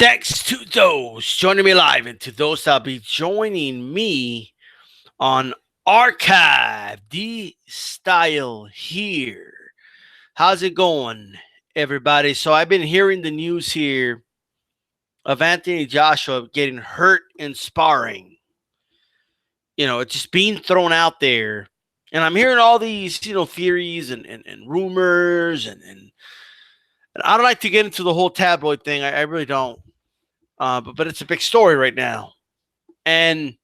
Thanks to those joining me live and to those that'll be joining me on Archive D Style here. How's it going, everybody? So I've been hearing the news here of Anthony Joshua getting hurt in sparring. It's just being thrown out there. And I'm hearing all these, theories and rumors. And I don't like to get into the whole tabloid thing. I really don't. But it's a big story right now. And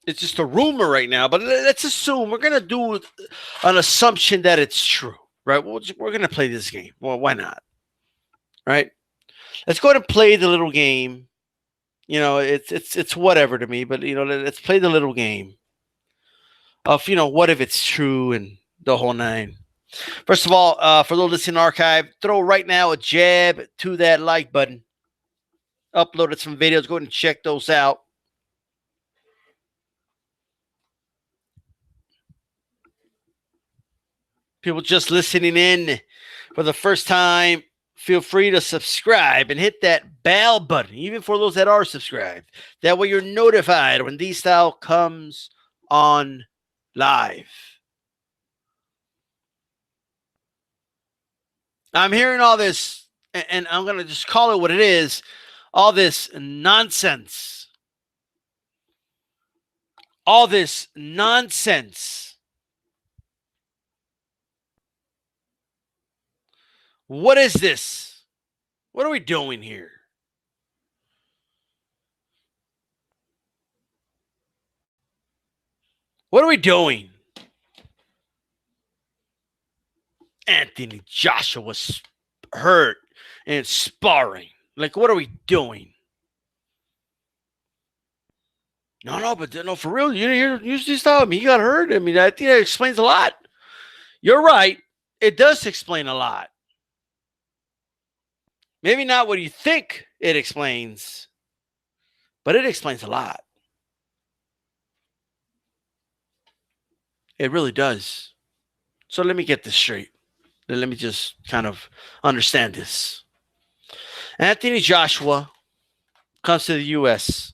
it's just a rumor right now. But let's assume we're going to do an assumption that it's true, right? We're going to play this game. Well, why not? Right? Let's go ahead and play the little game. It's whatever to me, but let's play the little game of what if it's true and the whole nine. First of all, for those listening archive, throw right now a jab to that like button. Uploaded some videos. Go ahead and check those out. People just listening in for the first time, feel free to subscribe and hit that bell button, even for those that are subscribed. That way you're notified when D-Style comes on live. I'm hearing all this, and I'm going to just call it what it is, all this nonsense. All this nonsense. What is this? What are we doing here? What are we doing? Anthony Joshua was hurt and sparring. Like, what are we doing? No, but for real, you didn't hear stop him. He got hurt. I mean, I think that explains a lot. You're right. It does explain a lot. Maybe not what you think it explains, but it explains a lot. It really does. So let me get this straight. Let me just kind of understand this. Anthony Joshua comes to the U.S.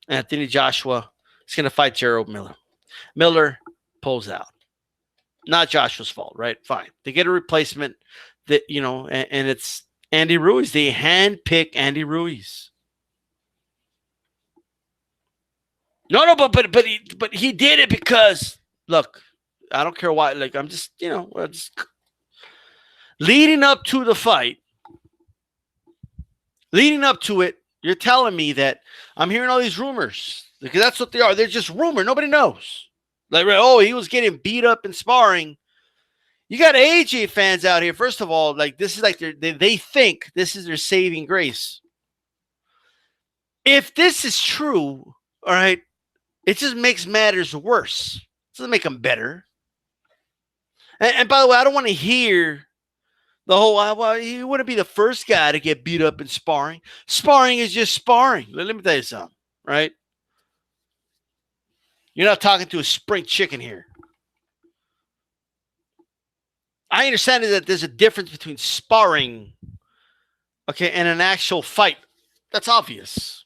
Anthony Joshua is going to fight Gerald Miller. Miller pulls out. Not Joshua's fault, right? Fine. They get a replacement that, and it's Andy Ruiz. They handpick Andy Ruiz. No, but he did it because, look, I don't care why. Like, I'm just, leading up to the fight, leading up to it, you're telling me that I'm hearing all these rumors because that's what they are. They're just rumor. Nobody knows. Like, he was getting beat up in sparring. You got AJ fans out here. First of all, like, this is like they think this is their saving grace. If this is true, all right, it just makes matters worse. It doesn't make them better. And by the way, I don't want to hear the whole, well, you wouldn't be the first guy to get beat up in sparring. Sparring is just sparring. Let me tell you something, right? You're not talking to a spring chicken here. I understand that there's a difference between sparring, okay, and an actual fight. That's obvious,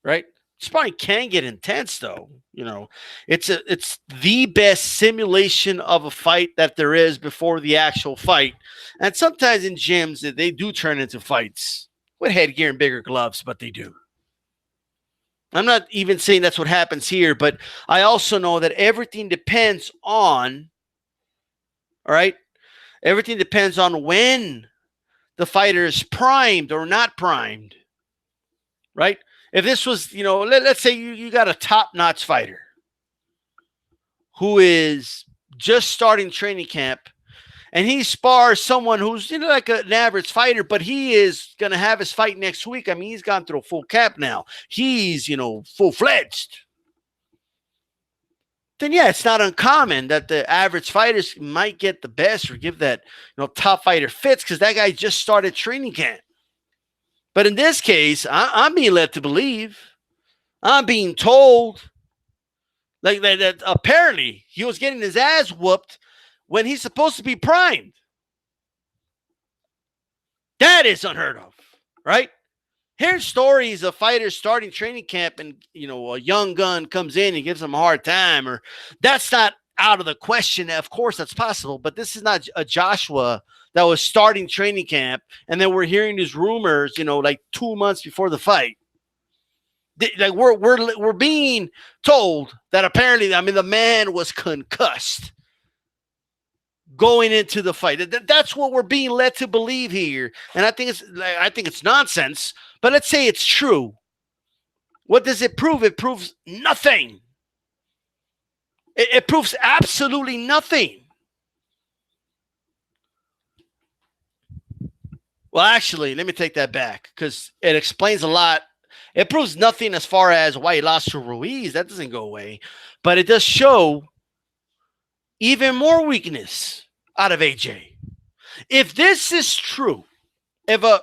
right? Sparring can get intense, though. It's the best simulation of a fight that there is before the actual fight. And sometimes in gyms, they do turn into fights with headgear and bigger gloves, but they do. I'm not even saying that's what happens here, but I also know that everything depends on, all right, everything depends on when the fighter is primed or not primed, right? If this was, let's say you got a top-notch fighter who is just starting training camp, and he spars someone who's, like an average fighter, but he is going to have his fight next week. I mean, he's gone through a full camp now. He's, full-fledged. Then, yeah, it's not uncommon that the average fighters might get the best or give that, top fighter fits because that guy just started training camp. But in this case, I'm being led to believe, I'm being told, like that apparently he was getting his ass whooped when he's supposed to be primed. That is unheard of, right? Hearing stories of fighters starting training camp and, a young gun comes in and gives them a hard time, or that's not out of the question. Of course, that's possible, but this is not a Joshua that was starting training camp, and then we're hearing these rumors, like 2 months before the fight. Like we're being told that apparently, the man was concussed going into the fight. That's what we're being led to believe here, and I think it's nonsense. But let's say it's true. What does it prove? It proves nothing. It proves absolutely nothing. Well, actually, let me take that back because it explains a lot. It proves nothing as far as why he lost to Ruiz. That doesn't go away. But it does show even more weakness out of AJ. If this is true, if a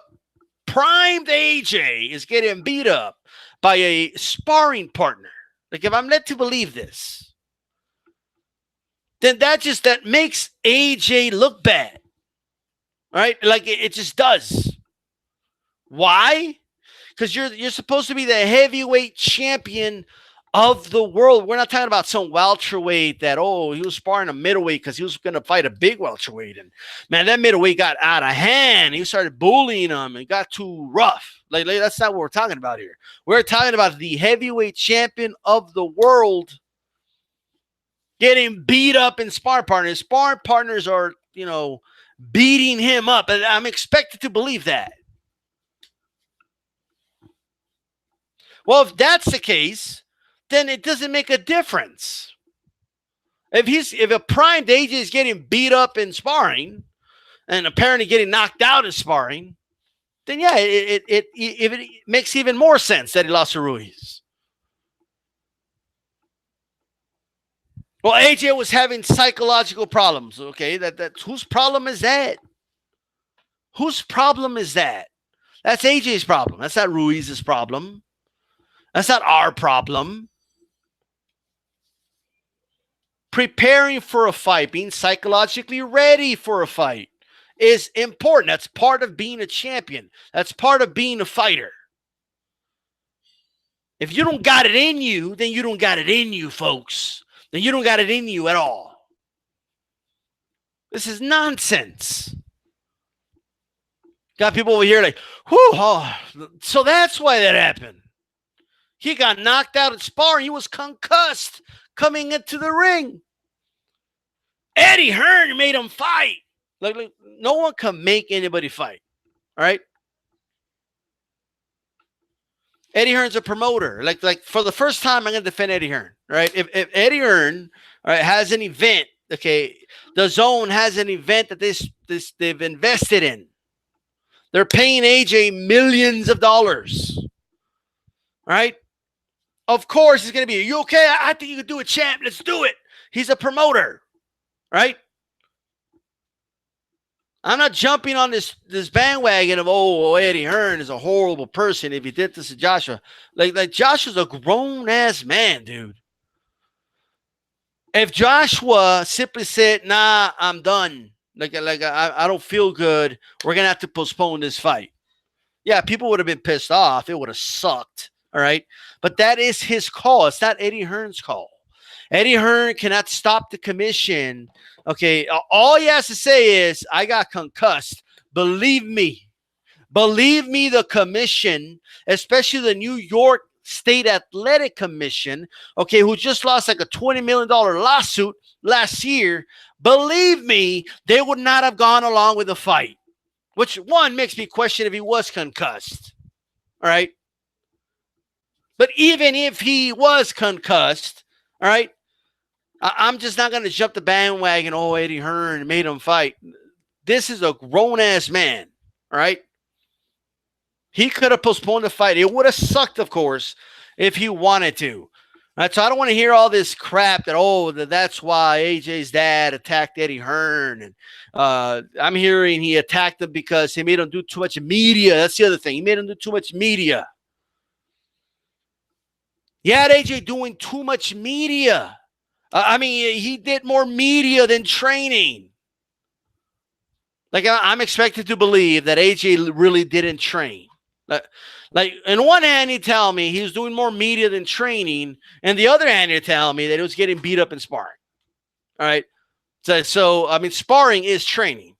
primed AJ is getting beat up by a sparring partner, like if I'm led to believe this, then that makes AJ look bad. Right? Like it just does. Why? Because you're supposed to be the heavyweight champion of the world. We're not talking about some welterweight that, he was sparring a middleweight because he was going to fight a big welterweight. And man, that middleweight got out of hand. He started bullying him and got too rough. Like that's not what we're talking about here. We're talking about the heavyweight champion of the world getting beat up in sparring partners. Sparring partners are, beating him up. And I'm expected to believe that. Well, if that's the case, then it doesn't make a difference. If a primed AJ is getting beat up in sparring and apparently getting knocked out in sparring, then yeah, it makes even more sense that he lost to Ruiz. Well, AJ was having psychological problems. Okay, that's whose problem is that? Whose problem is that? That's AJ's problem. That's not Ruiz's problem. That's not our problem. Preparing for a fight, being psychologically ready for a fight is important. That's part of being a champion. That's part of being a fighter. If you don't got it in you, then you don't got it in you, folks. Then you don't got it in you at all. This is nonsense. Got people over here like, so that's why that happened. He got knocked out at sparring. He was concussed coming into the ring. Eddie Hearn made him fight. Like no one can make anybody fight. All right. Eddie Hearn's a promoter. Like for the first time, I'm gonna defend Eddie Hearn. Right. If Eddie Hearn, all right, has an event, okay, the Zone has an event that they've invested in. They're paying AJ millions of dollars. All right. Of course, he's going to be, you okay? I think you can do it, champ. Let's do it. He's a promoter, right? I'm not jumping on this bandwagon of, Eddie Hearn is a horrible person if he did this to Joshua. Like Joshua's a grown-ass man, dude. If Joshua simply said, nah, I'm done. I don't feel good. We're going to have to postpone this fight. Yeah, people would have been pissed off. It would have sucked. All right. But that is his call. It's not Eddie Hearn's call. Eddie Hearn cannot stop the commission. Okay. All he has to say is, I got concussed. Believe me. Believe me, the commission, especially the New York State Athletic Commission, okay, who just lost like a $20 million lawsuit last year. Believe me, they would not have gone along with the fight. Which, one, makes me question if he was concussed. All right. But even if he was concussed, all right, I'm just not going to jump the bandwagon. Eddie Hearn made him fight. This is a grown-ass man, all right? He could have postponed the fight. It would have sucked, of course, if he wanted to. All right, so I don't want to hear all this crap that, that's why AJ's dad attacked Eddie Hearn. And I'm hearing he attacked him because he made him do too much media. That's the other thing. He made him do too much media. He had AJ doing too much media. He did more media than training. Like I'm expected to believe that AJ really didn't train. Like in one hand, you tell me he was doing more media than training, and the other hand, you tell me that he was getting beat up in sparring. All right. So I mean, sparring is training.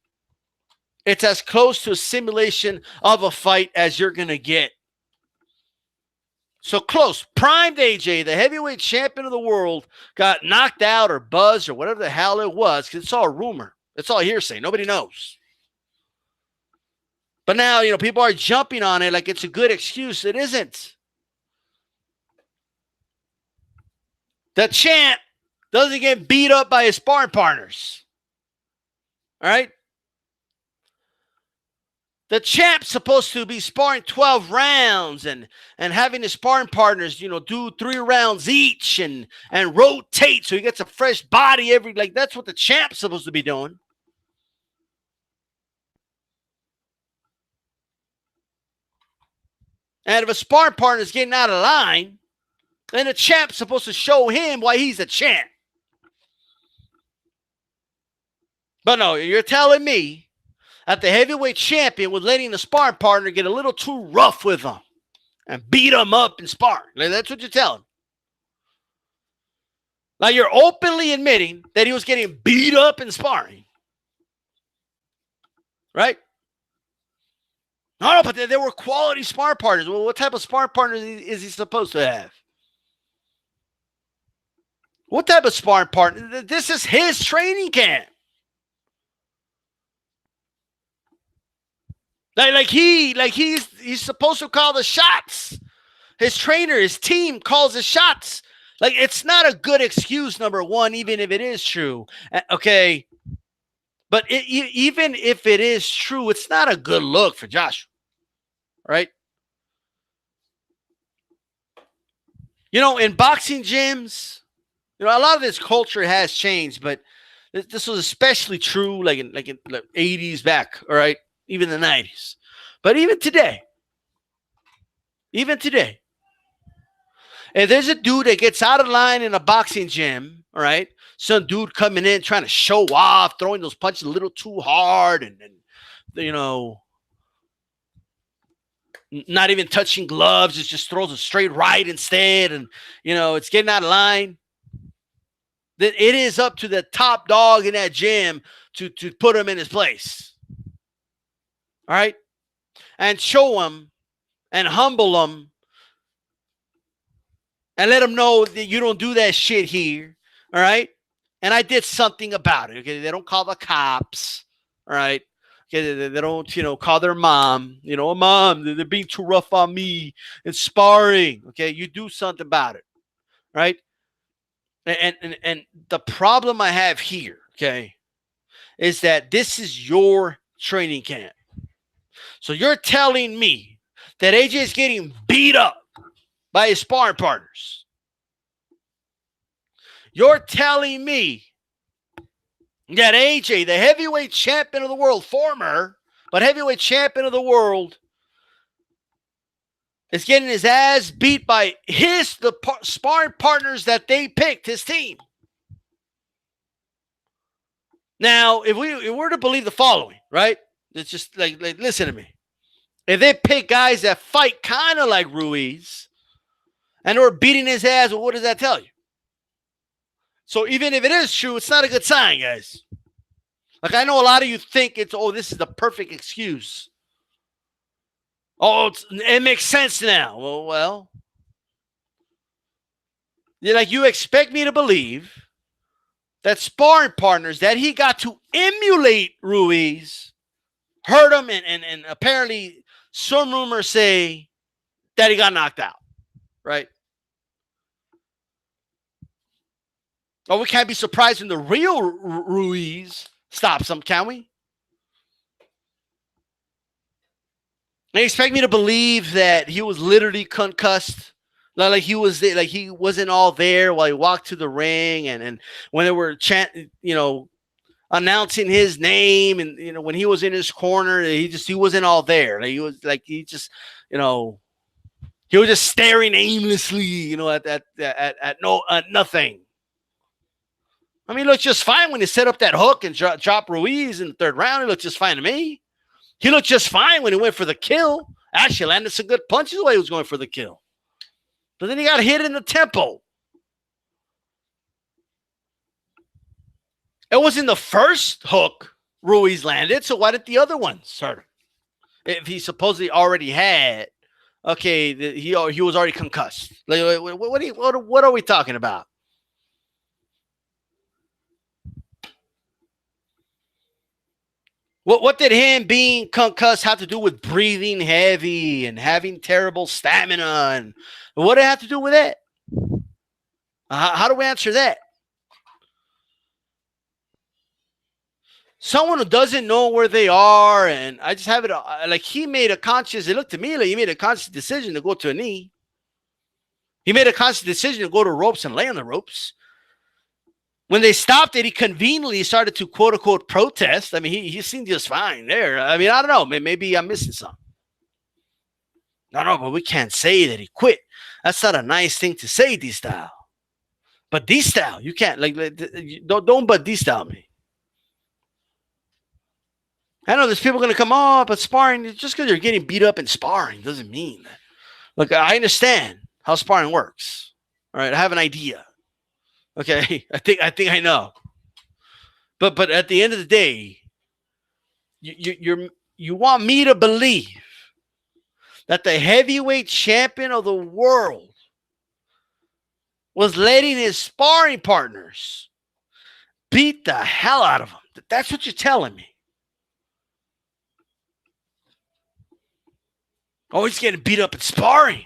It's as close to a simulation of a fight as you're gonna get. So close. Primed AJ, the heavyweight champion of the world, got knocked out or buzzed or whatever the hell it was, because it's all rumor. It's all hearsay. Nobody knows. But now, people are jumping on it like it's a good excuse. It isn't. The champ doesn't get beat up by his sparring partners. All right? The champ's supposed to be sparring 12 rounds and having his sparring partners, do 3 rounds each and rotate so he gets a fresh body that's what the champ's supposed to be doing. And if a sparring partner is getting out of line, then the champ's supposed to show him why he's a champ. But no, you're telling me that the heavyweight champion was letting the sparring partner get a little too rough with him and beat him up in sparring. That's what you're telling. Now you're openly admitting that he was getting beat up in sparring. Right? No, but they were quality sparring partners. Well, what type of sparring partner is he supposed to have? What type of sparring partner? This is his training camp. He's supposed to call the shots. His trainer, his team calls the shots. Like, it's not a good excuse, number one, even if it is true. Okay. But even if it is true, it's not a good look for Joshua. Right? In boxing gyms, a lot of this culture has changed, but this was especially true like in the 80s back, all right? Even the 90s. But even today, if there's a dude that gets out of line in a boxing gym, all right, some dude coming in trying to show off, throwing those punches a little too hard and not even touching gloves, it just throws a straight right instead, and, it's getting out of line, then it is up to the top dog in that gym to put him in his place. All right? And show him and humble him and let him know that you don't do that shit here. All right? And I did something about it. Okay? They don't call the cops. All right? Okay? They don't, call their mom. Mom, they're being too rough on me. It's sparring. Okay? You do something about it. Right? And the problem I have here, okay, is that this is your training camp. So you're telling me that AJ is getting beat up by his sparring partners. You're telling me that AJ, the heavyweight champion of the world, former, but heavyweight champion of the world, is getting his ass beat by the sparring partners that they picked, his team. Now, if we were to believe the following, right? It's just like listen to me. If they pick guys that fight kind of like Ruiz and are beating his ass, well, what does that tell you? So even if it is true, it's not a good sign, guys. Like, I know a lot of you think this is the perfect excuse. Oh, it makes sense now. Well, you expect me to believe that sparring partners that he got to emulate Ruiz hurt him, and apparently some rumors say that he got knocked out, right? Oh, we can't be surprised when the real Ruiz stops him, can we? They expect me to believe that he was literally concussed, like he was there, like he wasn't all there while he walked to the ring, and when they were announcing his name, and when he was in his corner, he wasn't all there. Like, he was just staring aimlessly, at nothing. I mean, he looked just fine when he set up that hook and dropped Ruiz in the third round. He looked just fine to me. He looked just fine when he went for the kill. Actually landed some good punches while he was going for the kill. But then he got hit in the tempo. It was in the first hook Ruiz landed, so why did the other ones hurt him? If he supposedly already had, he was already concussed. Like, what are we talking about? What did him being concussed have to do with breathing heavy and having terrible stamina? And what did it have to do with that? How do we answer that? Someone who doesn't know where they are, and I just have it like he made a conscious. It looked to me like he made a conscious decision to go to a knee. He made a conscious decision to go to ropes and lay on the ropes. When they stopped it, he conveniently started to quote unquote protest. I mean, he seemed just fine there. I mean, I don't know. Maybe I'm missing something. No, but we can't say that he quit. That's not a nice thing to say, D-style. But D-style, you can't don't but D-style me. I know there's people going to come up, but sparring, just because you're getting beat up in sparring doesn't mean that. Look, I understand how sparring works. All right, I have an idea. Okay, I think I know. But at the end of the day, you want me to believe that the heavyweight champion of the world was letting his sparring partners beat the hell out of him. That's what you're telling me. Oh, he's getting beat up in sparring.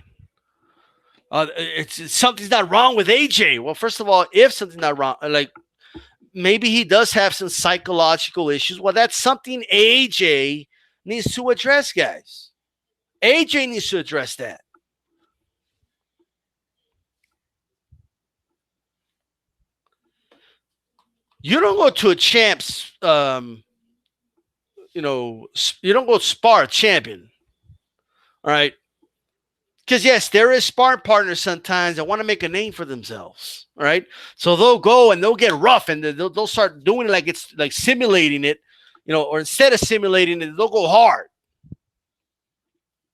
It's something's not wrong with AJ. Well, first of all, if something's not wrong, like maybe he does have some psychological issues. Well, that's something AJ needs to address, guys. AJ needs to address that. You don't go to a champ's, you don't go spar a champion. All right. Because, yes, there is sparring partners sometimes that want to make a name for themselves. All right. So they'll go and they'll get rough and they'll start doing it like it's like simulating it, or instead of simulating it, they'll go hard.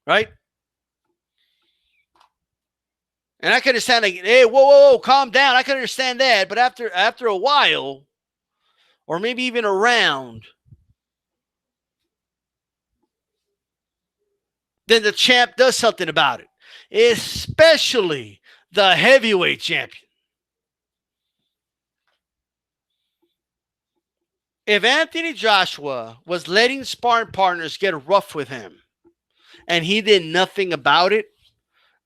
Right. And I can understand, like, hey, whoa, calm down. I can understand that. But after a while, or maybe even a round, then the champ does something about it, especially the heavyweight champion. If Anthony Joshua was letting sparring partners get rough with him and he did nothing about it,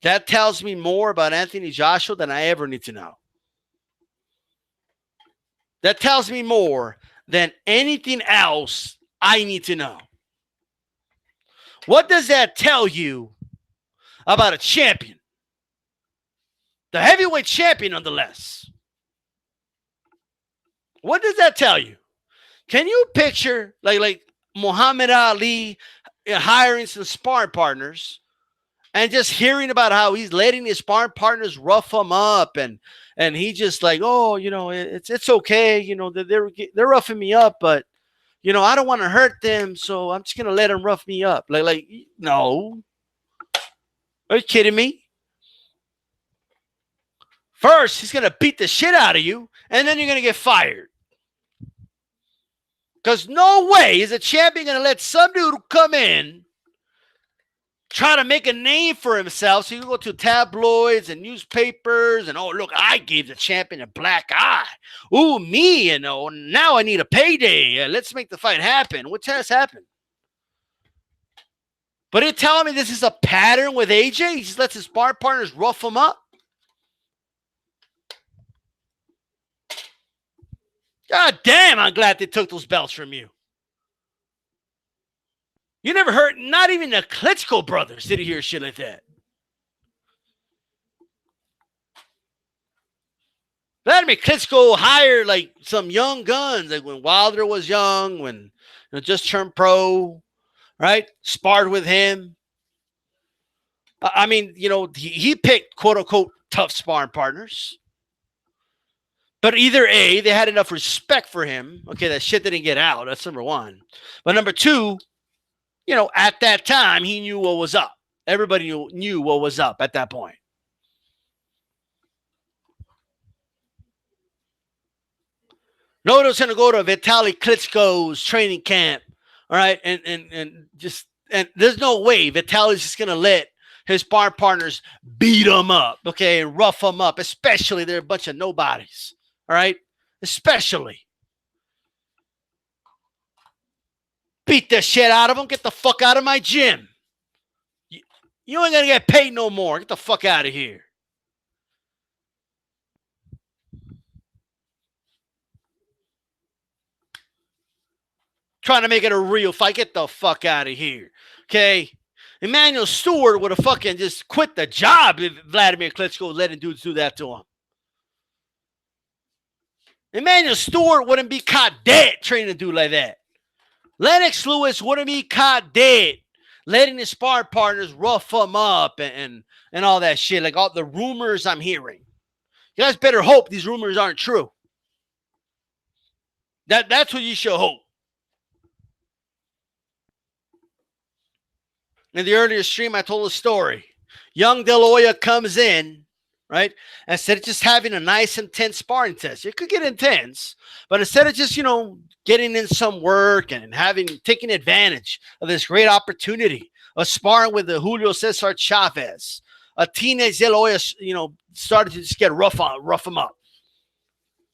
that tells me more about Anthony Joshua than I ever need to know. That tells me more than anything else I need to know. What does that tell you about a champion? The heavyweight champion, nonetheless. What does that tell you? Can you picture like Muhammad Ali hiring some sparring partners and just hearing about how he's letting his sparring partners rough him up and he just like, oh, it's okay, they're roughing me up, but I don't want to hurt them, so I'm just gonna let them rough me up. Like no, are you kidding me? First, he's gonna beat the shit out of you, and then you're gonna get fired. Because no way is a champion going to let some dude come in, try to make a name for himself so you can go to tabloids and newspapers and, oh, look, I gave the champion a black eye. Ooh, me, now I need a payday. Let's make the fight happen. What has happened? But you're telling me this is a pattern with AJ? He just lets his sparring partners rough him up? God damn, I'm glad they took those belts from you. You never heard, not even the Klitschko brothers did hear shit like that. Vladimir Klitschko hired like some young guns, like when Wilder was young, when just turned pro, right? Sparred with him. I mean, he picked quote unquote tough sparring partners. But either A, they had enough respect for him. Okay, that shit didn't get out. That's number one. But number two, at that time, he knew what was up. Everybody knew what was up at that point. Nobody's going to go to Vitaly Klitschko's training camp, all right, and there's no way Vitaly's just going to let his sparring partners beat him up, okay, and rough him up, especially they're a bunch of nobodies, all right, especially. Beat the shit out of him. Get the fuck out of my gym. You ain't going to get paid no more. Get the fuck out of here. Trying to make it a real fight. Get the fuck out of here. Okay? Emmanuel Stewart would have fucking just quit the job if Vladimir Klitschko was letting dudes do that to him. Emmanuel Stewart wouldn't be caught dead training a dude like that. Lennox Lewis wouldn't be caught dead letting his sparring partners rough him up and all that shit. Like all the rumors I'm hearing. You guys better hope these rumors aren't true. That's what you should hope. In the earlier stream, I told a story. Young De La Hoya comes in, right? And instead of just having a nice, intense sparring test, it could get intense, but instead of just, getting in some work and taking advantage of this great opportunity of sparring with the Julio Cesar Chavez, a teenage De La Hoya, started to just get rough him up.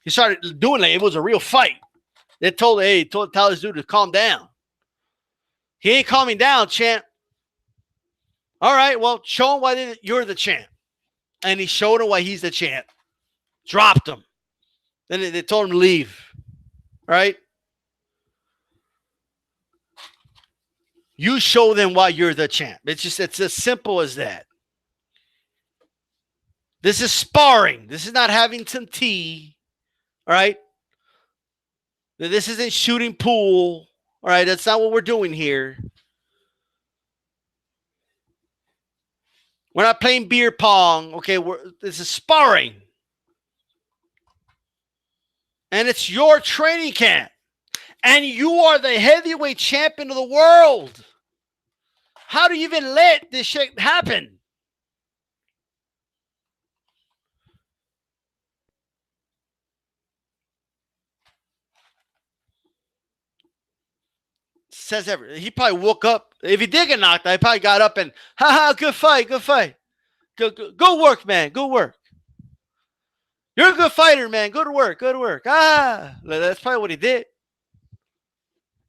He started doing it. It was a real fight. They tell this dude to calm down. He ain't calming down, champ. All right, well, show him why you're the champ. And he showed him why he's the champ. Dropped him. Then they told him to leave. All right? You show them why you're the champ. It's as simple as that. This is sparring. This is not having some tea. All right? This isn't shooting pool. All right? That's not what we're doing here. We're not playing beer pong. Okay, this is sparring. And it's your training camp. And you are the heavyweight champion of the world. How do you even let this shit happen? Says everything. He probably woke up. If he did get knocked out, he probably got up and, good fight. Go work, man. Go work. You're a good fighter, man. Go to work. That's probably what he did.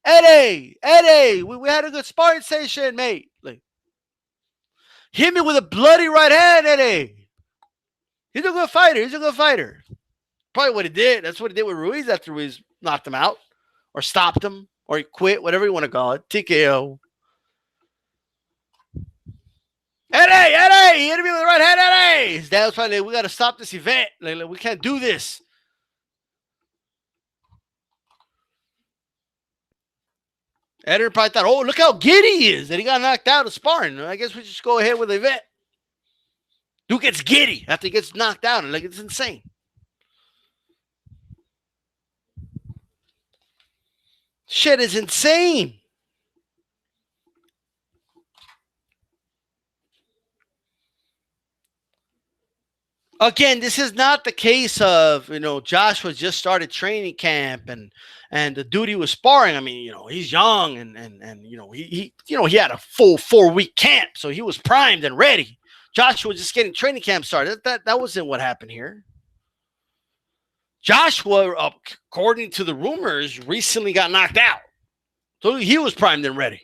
Eddie, we had a good sparring session, mate. Hit me with a bloody right hand, Eddie. He's a good fighter. Probably what he did. That's what he did with Ruiz after Ruiz knocked him out or stopped him or he quit, whatever you want to call it. TKO. Eddie, hit me with the right hand, Eddie. His dad was probably like, we got to stop this event. We can't do this. Eddie probably thought, oh, look how giddy he is that he got knocked out of sparring. I guess we just go ahead with the event. Dude gets giddy after he gets knocked out. And it's insane. Shit is insane. Again, this is not the case of, Joshua just started training camp and the dude he was sparring. I mean, he's young and he had a full 4-week camp, so he was primed and ready. Joshua was just getting training camp started. That wasn't what happened here. Joshua, according to the rumors, recently got knocked out. So he was primed and ready.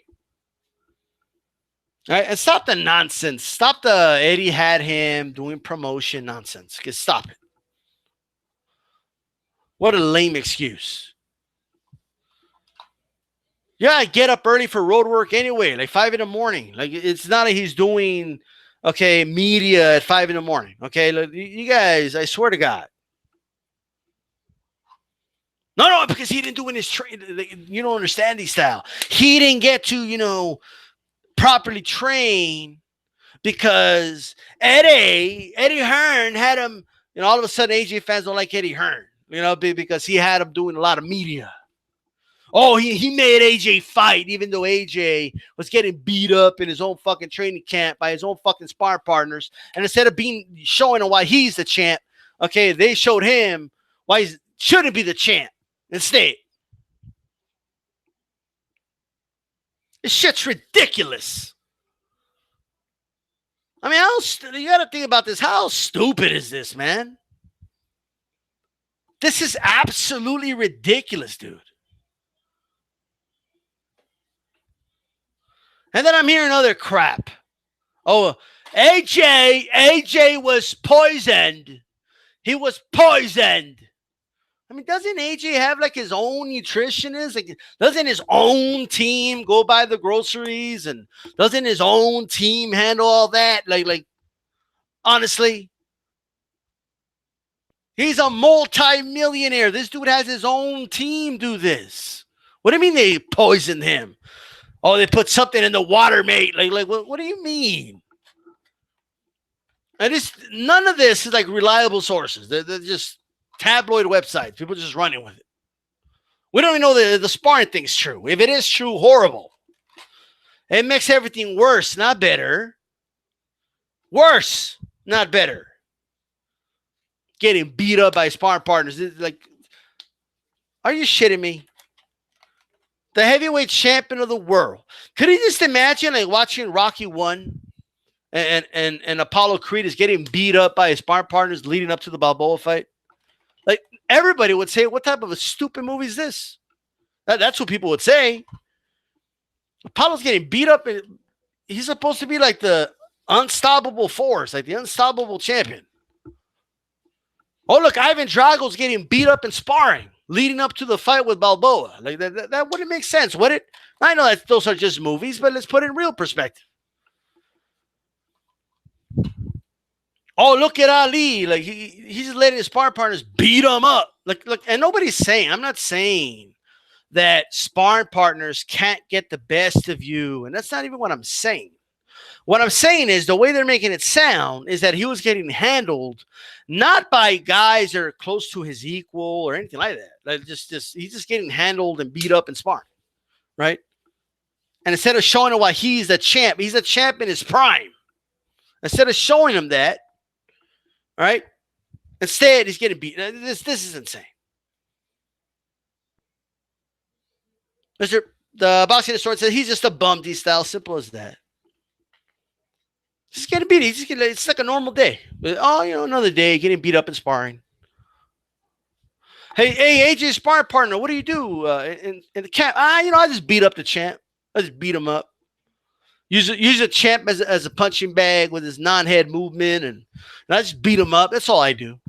All right, and stop the nonsense. Stop the Eddie had him doing promotion nonsense. Just stop it. What a lame excuse. Yeah, I get up early for road work anyway, like 5 in the morning. Like it's not like he's doing, media at 5 in the morning. Okay, look, you guys, I swear to God. No, because he didn't do in his training. You don't understand these style. He didn't get to, properly train because Eddie Hearn had him, all of a sudden AJ fans don't like Eddie Hearn. because he had him doing a lot of media. Oh, he made AJ fight, even though AJ was getting beat up in his own fucking training camp by his own fucking spar partners. And instead of showing him why he's the champ, okay, they showed him why he shouldn't be the champ instead. This shit's ridiculous. I mean, you got to think about this. How stupid is this, man? This is absolutely ridiculous, dude. And then I'm hearing other crap. Oh, AJ was poisoned. He was poisoned. I mean, doesn't AJ have like his own nutritionist? Like, doesn't his own team go buy the groceries? And doesn't his own team handle all that? Like, honestly, he's a multi-millionaire. This dude has his own team do this. What do you mean they poisoned him? Oh, they put something in the water, mate. Like what do you mean? And none of this is like reliable sources. They're just tabloid websites. People just running with it. We don't even know the sparring thing's true. If it is true, horrible. It makes everything worse, not better. Worse, not better. Getting beat up by sparring partners. Like, are you shitting me? The heavyweight champion of the world. Could you just imagine like watching Rocky 1 and Apollo Creed is getting beat up by his sparring partners leading up to the Balboa fight? Like, everybody would say, what type of a stupid movie is this? That's what people would say. Apollo's getting beat up. He's supposed to be like the unstoppable force, like the unstoppable champion. Oh, look, Ivan Drago's getting beat up in sparring leading up to the fight with Balboa. Like that wouldn't make sense, would it? I know that those are just movies, but let's put it in real perspective. Oh, look at Ali. Like he's just letting his sparring partners beat him up. Look, and nobody's saying, I'm not saying that sparring partners can't get the best of you. And that's not even what I'm saying. What I'm saying is the way they're making it sound is that he was getting handled not by guys that are close to his equal or anything like that. Like he's just getting handled and beat up in sparring, right? And instead of showing him why he's the champ in his prime. Instead of showing him that, right? Instead, he's getting beat. This is insane. The boxing historian said he's just a bum D-style. Simple as that. Just getting beat. It's like a normal day. Oh, another day getting beat up in sparring. Hey, AJ sparring partner, what do you do in the camp? I just beat up the champ. I just beat him up. Use a champ as a punching bag with his non-head movement, and I just beat him up. That's all I do.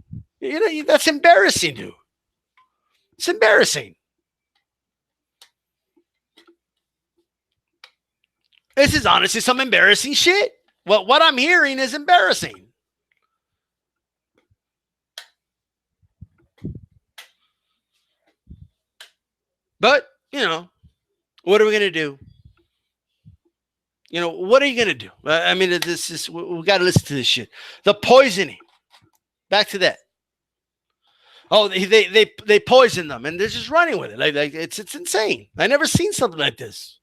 That's embarrassing, dude. It's embarrassing. This is honestly some embarrassing shit. What I'm hearing is embarrassing. But, what are we going to do? What are you going to do? I mean, we got to listen to this shit. The poisoning. Back to that. Oh, they poison them and they're just running with it. Like it's insane. I never seen something like this.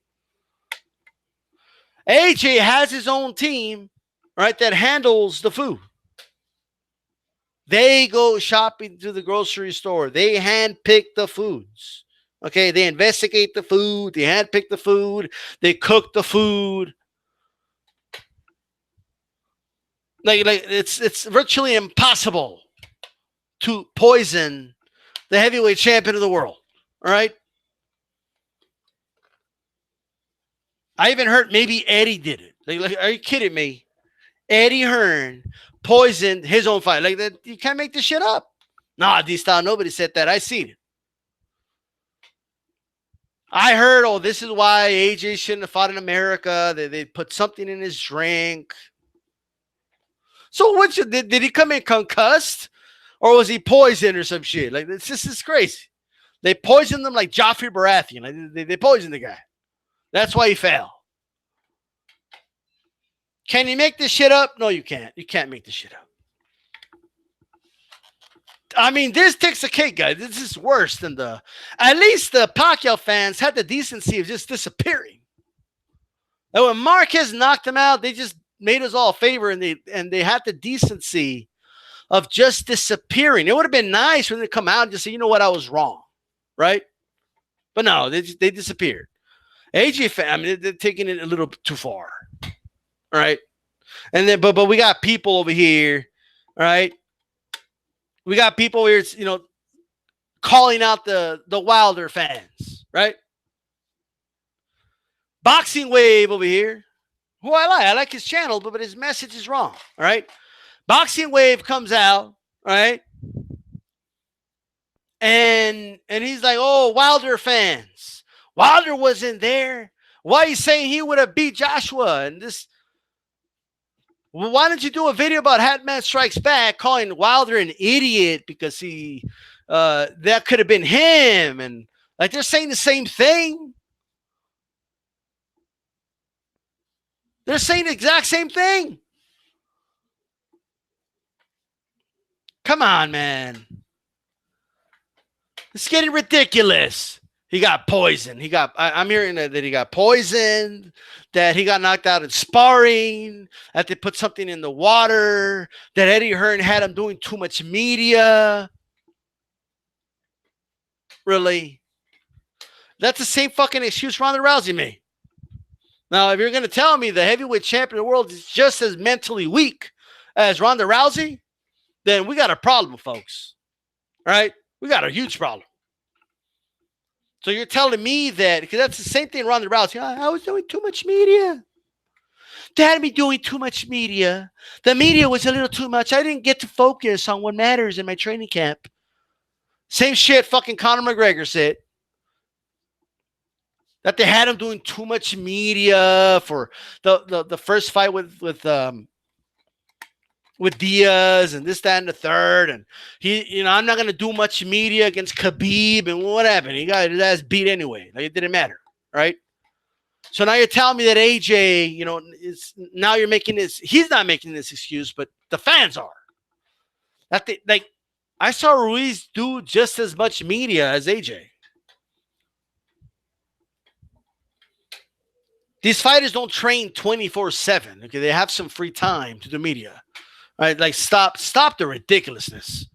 AJ has his own team, right, that handles the food. They go shopping to the grocery store. They handpick the foods. Okay, they investigate the food. They handpick the food. They cook the food. Like it's virtually impossible to poison the heavyweight champion of the world. All right. I even heard maybe Eddie did it. Like, are you kidding me? Eddie Hearn poisoned his own fight. Like that, you can't make this shit up. Nah, D-style, nobody said that. I seen it. I heard, this is why AJ shouldn't have fought in America. They put something in his drink. So did he come in concussed? Or was he poisoned or some shit? Like, this is crazy. They poisoned them like Joffrey Baratheon. Like, they poisoned the guy. That's why he fell. Can you make this shit up? No, you can't. You can't make this shit up. I mean, this takes a cake, guys. This is worse than the. At least the Pacquiao fans had the decency of just disappearing. And when Marquez knocked them out, they just made us all a favor, and they had the decency of just disappearing. It would have been nice when they come out and just say, you know what, I was wrong, right? But no, they disappeared. AJ fan, I mean, they're taking it a little too far, right? And then, but we got people over here, right? We got people here, calling out the Wilder fans, right? Boxing Wave over here, who I like his channel, but his message is wrong, all right? Boxing Wave comes out, right? And he's like, oh, Wilder fans. Wilder wasn't there. Why are you saying he would have beat Joshua? And this, well, why don't you do a video about Hatman Strikes Back, calling Wilder an idiot because he that could have been him? And like they're saying the same thing. They're saying the exact same thing. Come on, man. It's getting ridiculous. He got poisoned. I'm hearing that he got poisoned, that he got knocked out in sparring, that they put something in the water, that Eddie Hearn had him doing too much media. Really? That's the same fucking excuse Ronda Rousey made. Now, if you're going to tell me the heavyweight champion of the world is just as mentally weak as Ronda Rousey, then we got a problem, folks. All right? We got a huge problem. So you're telling me that, because that's the same thing Ronda Rousey, I was doing too much media. They had me doing too much media. The media was a little too much. I didn't get to focus on what matters in my training camp. Same shit fucking Conor McGregor said. That they had him doing too much media for the first fight with Diaz and this, that, and the third. And he, I'm not going to do much media against Khabib. And what happened? He got his ass beat anyway. Like, it didn't matter. Right? So now you're telling me that AJ, is now you're making this. He's not making this excuse, but the fans are. I saw Ruiz do just as much media as AJ. These fighters don't train 24/7. Okay, they have some free time to do media. All right, like stop the ridiculousness.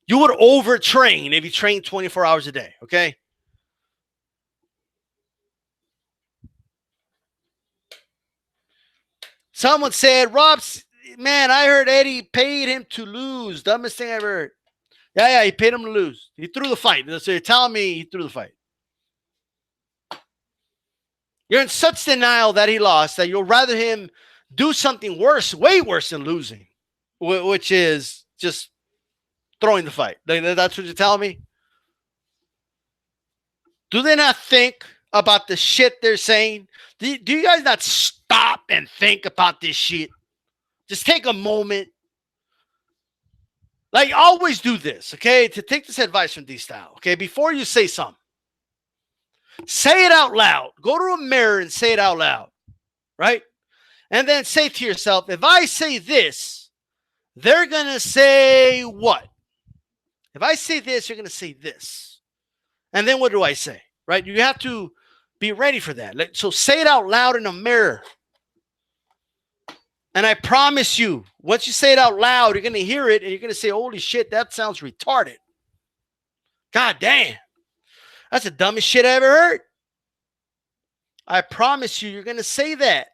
You would overtrain if you train 24 hours a day. Okay. Someone said, Rob's, man, I heard Eddie paid him to lose. Dumbest thing I ever heard. Yeah, he paid him to lose. He threw the fight. So you're telling me he threw the fight. You're in such denial that he lost that you'll rather him do something worse, way worse than losing, which is just throwing the fight. That's what you're telling me? Do they not think about the shit they're saying? Do you guys not stop and think about this shit? Just take a moment. Like, always do this, okay? To take this advice from D-Style, okay? Before you say something, say it out loud. Go to a mirror and say it out loud, right? And then say to yourself, if I say this, they're going to say what? If I say this, you're going to say this. And then what do I say, right? You have to be ready for that. So say it out loud in a mirror. And I promise you, once you say it out loud, you're going to hear it and you're going to say, holy shit, that sounds retarded. God damn. That's the dumbest shit I ever heard. I promise you, you're going to say that.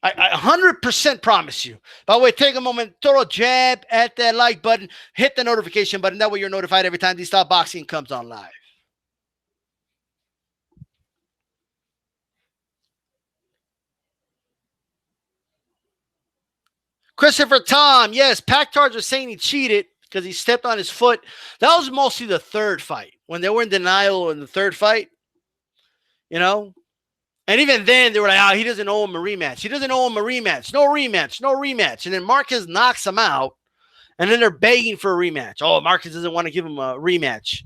I 100% promise you. By the way, take a moment, throw a jab at that like button, hit the notification button. That way you're notified every time D-Style Boxing comes on live. Christopher Tom, yes, Pactards are saying he cheated because he stepped on his foot. That was mostly the third fight. When they were in denial in the third fight, And even then, they were like, he doesn't owe him a rematch. He doesn't owe him a rematch. No rematch. No rematch. And then Marquez knocks him out, and then they're begging for a rematch. Oh, Marquez doesn't want to give him a rematch.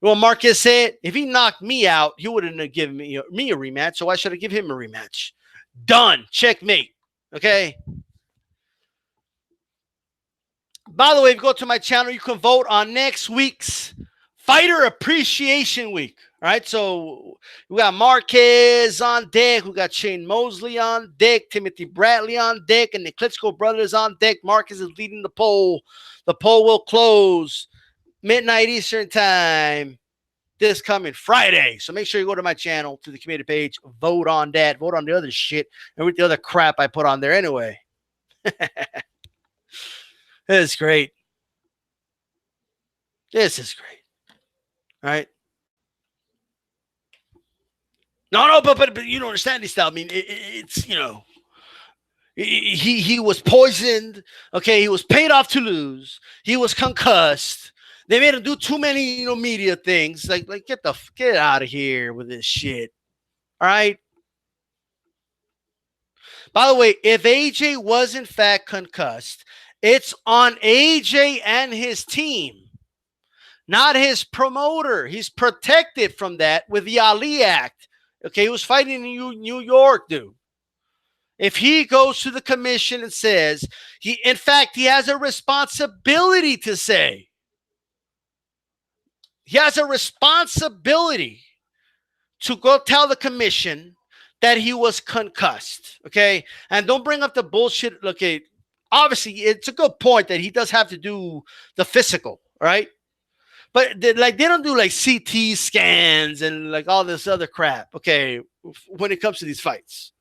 Well, Marquez said, if he knocked me out, he wouldn't have given me a rematch, so why should I give him a rematch? Done. Checkmate. Okay? By the way, if you go to my channel, you can vote on next week's Fighter Appreciation Week. All right, so we got Marquez on deck. We got Shane Mosley on deck. Timothy Bradley on deck. And the Klitschko brothers on deck. Marquez is leading the poll. The poll will close midnight Eastern time this coming Friday. So make sure you go to my channel, to the community page. Vote on that. Vote on the other shit and with the other crap I put on there anyway. This is great. This is great. All right. No, but you don't understand this stuff. I mean, it's, you know, he was poisoned. Okay, he was paid off to lose. He was concussed. They made him do too many, you know, media things. Like get out of here with this shit. All right. By the way, if AJ was in fact concussed, it's on AJ and his team, not his promoter. He's protected from that with the Ali Act. Okay, he was fighting in New York, dude. If he goes to the commission and says, in fact, he has a responsibility to say. He has a responsibility to go tell the commission that he was concussed, okay? And don't bring up the bullshit. Okay, obviously, it's a good point that he does have to do the physical, right? But they don't do like CT scans and like all this other crap, okay, when it comes to these fights.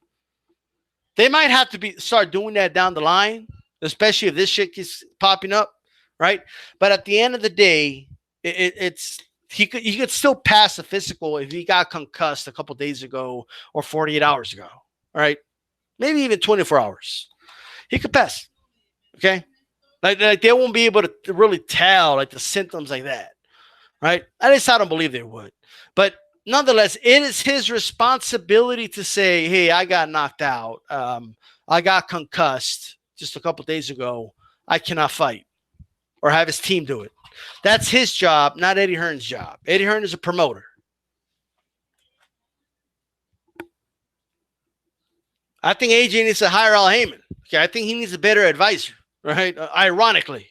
They might have to start doing that down the line, especially if this shit keeps popping up, right? But at the end of the day, he could still pass the physical if he got concussed a couple days ago or 48 hours ago, all right? Maybe even 24 hours. He could pass, okay? Like they won't be able to really tell like the symptoms like that. Right? At least I don't believe they would. But nonetheless, it is his responsibility to say, hey, I got knocked out. I got concussed just a couple days ago. I cannot fight. Or have his team do it. That's his job, not Eddie Hearn's job. Eddie Hearn is a promoter. I think AJ needs to hire Al Heyman. Okay, I think he needs a better advisor, right? Ironically.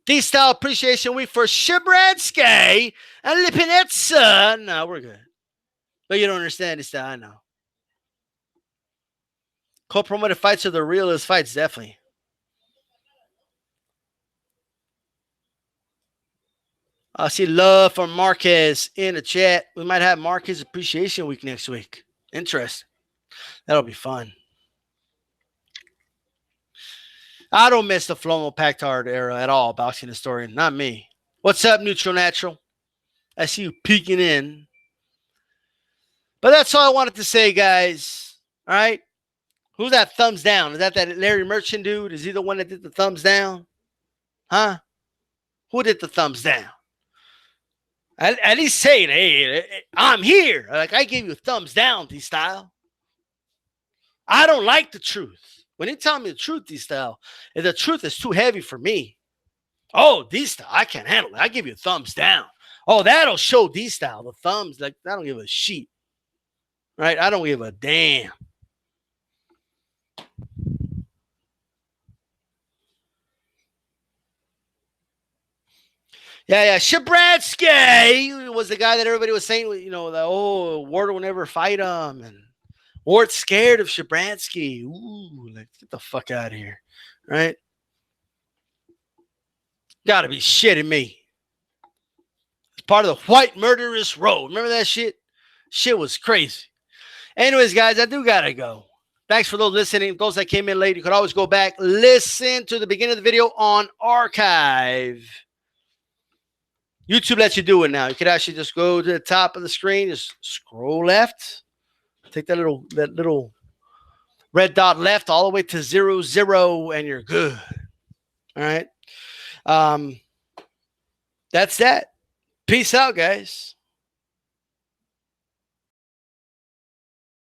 D-Style Appreciation Week for Shabransky and Lipinetsa. No, we're good. But you don't understand this, I know. Co-promoted fights are the realest fights, definitely. I see love from Marquez in the chat. We might have Marquez Appreciation Week next week. Interesting. That'll be fun. I don't miss the Flomo Pactard era at all, boxing historian. Not me. What's up, Neutral Natural? I see you peeking in. But that's all I wanted to say, guys. All right? Who's that thumbs down? Is that Larry Merchant dude? Is he the one that did the thumbs down? Huh? Who did the thumbs down? At least say it. Hey, I'm here. Like, I gave you a thumbs down, D-Style. I don't like the truth. When you tell me the truth, D-Style, if the truth is too heavy for me, oh, D-Style, I can't handle it. I give you a thumbs down. Oh, that'll show D-Style. The thumbs, like, I don't give a shit. Right? I don't give a damn. Yeah. Shabransky was the guy that everybody was saying, you know, that, oh, Ward will never fight him. And Ward's scared of Shabransky. Ooh, like, get the fuck out of here. Right? Gotta be shitting me. It's part of the white murderous road. Remember that shit? Shit was crazy. Anyways, guys, I do gotta go. Thanks for those listening. Those that came in late, you could always go back, listen to the beginning of the video on archive. YouTube lets you do it now. You could actually just go to the top of the screen, just scroll left, take that little red dot left all the way to 00, and you're good. All right. That's that. Peace out, guys.